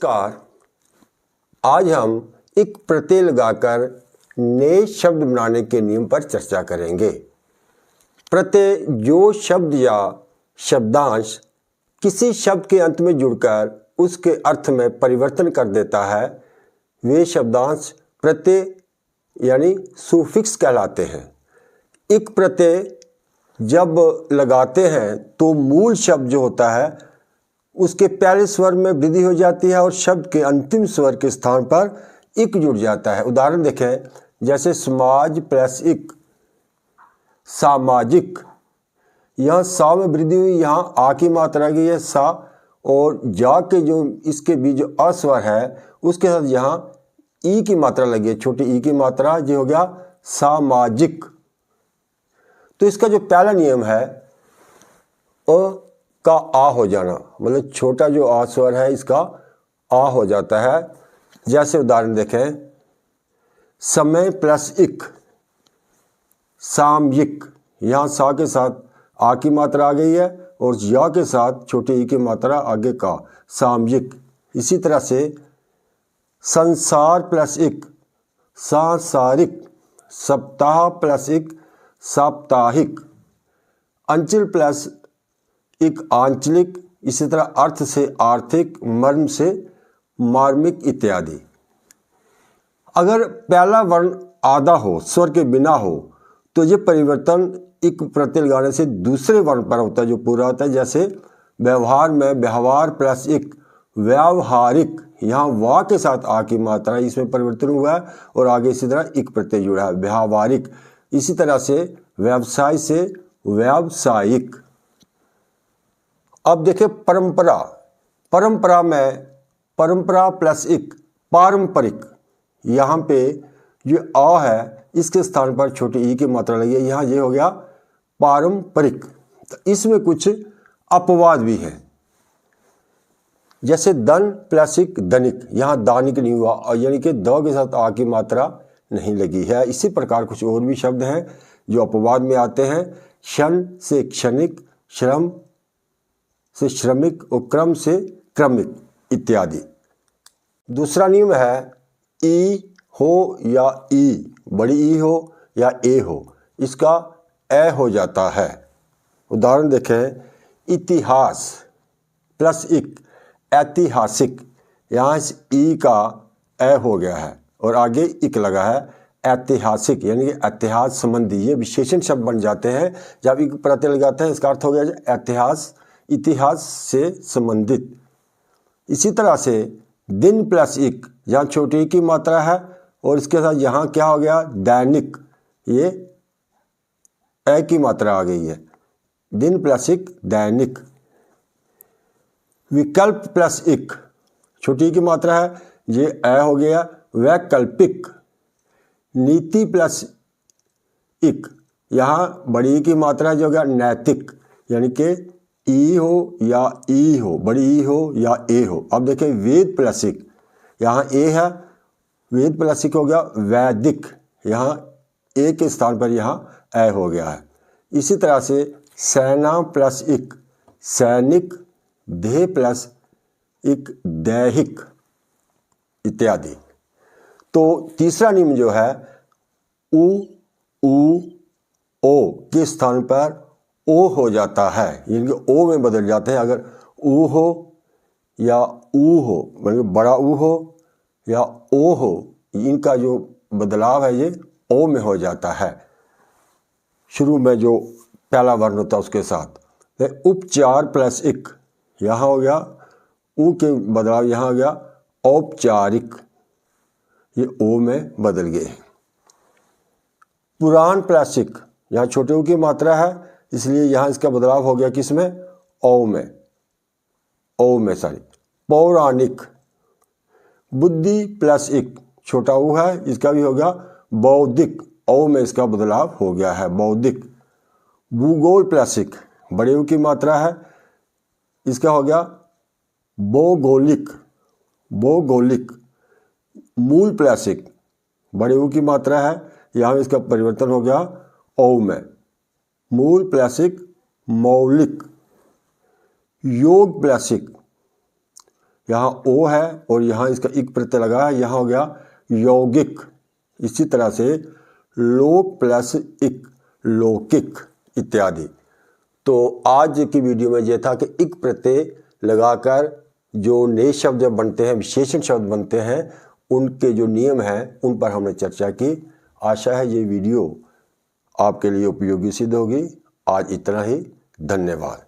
नमस्कार। आज हम एक प्रत्यय लगाकर नए शब्द बनाने के नियम पर चर्चा करेंगे। प्रत्यय जो शब्द या शब्दांश किसी शब्द के अंत में जुड़कर उसके अर्थ में परिवर्तन कर देता है, वे शब्दांश प्रत्यय यानी सुफिक्स कहलाते हैं। एक प्रत्यय जब लगाते हैं तो मूल शब्द जो होता है उसके पहले स्वर में वृद्धि हो जाती है और शब्द के अंतिम स्वर के स्थान पर इक जुड़ जाता है। उदाहरण देखें, जैसे समाज प्लस इक, सामाजिक। यहाँ सा में वृद्धि हुई, यहाँ आ की मात्रा गई है सा, और जा के जो इसके बीच जो अस्वर है उसके साथ यहाँ ई की मात्रा लगी है, छोटी ई की मात्रा, जो हो गया सामाजिक। तो इसका जो पहला नियम है अ का आ हो जाना, मतलब छोटा जो आ स्वर है इसका आ हो जाता है। जैसे उदाहरण देखें, समय प्लस इक, सामयिक। यहाँ सा के साथ आ की मात्रा आ गई है और या के साथ छोटी ई की मात्रा आगे का, सामयिक। इसी तरह से संसार प्लस इक, सांसारिक। सप्ताह प्लस इक, साप्ताहिक। अंचल प्लस एक आंचलिक। इसी तरह अर्थ से आर्थिक, मर्म से मार्मिक इत्यादि। अगर पहला वर्ण आधा हो, स्वर के बिना हो, तो ये परिवर्तन एक प्रत्यय लगाने से दूसरे वर्ण पर होता है जो पूरा होता है। जैसे व्यवहार में व्यवहार प्लस एक, व्यावहारिक। यहाँ वा के साथ आ की मात्रा, इसमें परिवर्तन हुआ है और आगे इसी तरह एक प्रत्यय जुड़ा है, व्यावहारिक। इसी तरह से व्यवसाय से व्यावसायिक। अब देखें परंपरा। परंपरा में परंपरा प्लस एक, पारंपरिक। यहाँ पे जो आ है इसके स्थान पर छोटी ई की मात्रा लगी है, यहाँ ये हो गया पारंपरिक। तो इसमें कुछ अपवाद भी है, जैसे धन प्लस एक, धनिक। यहाँ दानिक नहीं हुआ, और यानी कि द के साथ आ की मात्रा नहीं लगी है। इसी प्रकार कुछ और भी शब्द हैं जो अपवाद में आते हैं। क्षण से क्षणिक, श्रम से श्रमिक और क्रम से क्रमिक इत्यादि। दूसरा नियम है ई हो या ई, बड़ी ई हो या ए हो, इसका ए हो जाता है। उदाहरण देखें, इतिहास प्लस इक, ऐतिहासिक। यहाँ इस ई का ए हो गया है और आगे इक लगा है, ऐतिहासिक, यानी कि इतिहास संबंधी। ये विशेषण शब्द बन जाते हैं जब इक प्रत्यय लगाते हैं, इसका अर्थ हो गया इतिहास, इतिहास से संबंधित। इसी तरह से दिन प्लस इक, यहाँ छोटी ई की मात्रा है और इसके साथ यहाँ क्या हो गया, दैनिक। ये ए की मात्रा आ गई है, दिन प्लस इक, दैनिक। विकल्प प्लस इक, छोटी ई की मात्रा है, ये ए हो गया, वैकल्पिक। नीति प्लस इक, यहाँ बड़ी ई की मात्रा जो हो गया, नैतिक। यानी कि ई हो या ई हो, बड़ी ई हो या ए हो। अब देखें वेद प्लस इक, यहाँ ए है, वेद प्लस इक हो गया वैदिक। यहाँ ए के स्थान पर यहाँ ए हो गया है। इसी तरह से सेना प्लस इक, सैनिक। देह प्लस इक, दैहिक इत्यादि। तो तीसरा नियम जो है उ, ओ के स्थान पर ओ हो जाता है, यानी कि ओ में बदल जाते हैं। अगर ऊ हो या ऊ हो, मतलब बड़ा ऊ हो या ओ हो, इनका जो बदलाव है ये ओ में हो जाता है, शुरू में जो पहला वर्ण होता है उसके साथ। तो उपचार प्लस इक, यहाँ हो गया ऊ के बदलाव, यहाँ हो गया औपचारिक, ये ओ में बदल गए। पुराण प्लस इक, यहाँ छोटे ऊ की मात्रा है, इसलिए यहाँ इसका बदलाव हो गया किसमें, ओ में, ओ में सॉरी। पौराणिक। बुद्धि प्लस इक, छोटा ऊ है, इसका भी हो गया बौद्धिक, ओ में इसका बदलाव हो गया है, बौद्धिक। भूगोल प्लस इक, बड़े ऊ की मात्रा है, इसका हो गया भौगोलिक, भौगोलिक। मूल प्लस इक, बड़े ऊ की मात्रा है, यहाँ इसका परिवर्तन हो गया ओ में, मूल प्लस इक, मौलिक। योग प्लस इक, यहाँ ओ है और यहाँ इसका इक प्रत्यय लगा है, यहाँ हो गया यौगिक। इसी तरह से लोक प्लस इक लौकिक इत्यादि। तो आज की वीडियो में यह था कि इक प्रत्यय लगाकर जो नए शब्द बनते हैं, विशेषण शब्द बनते हैं, उनके जो नियम हैं उन पर हमने चर्चा की। आशा है ये वीडियो आपके लिए उपयोगी सिद्ध होगी। आज इतना ही, धन्यवाद।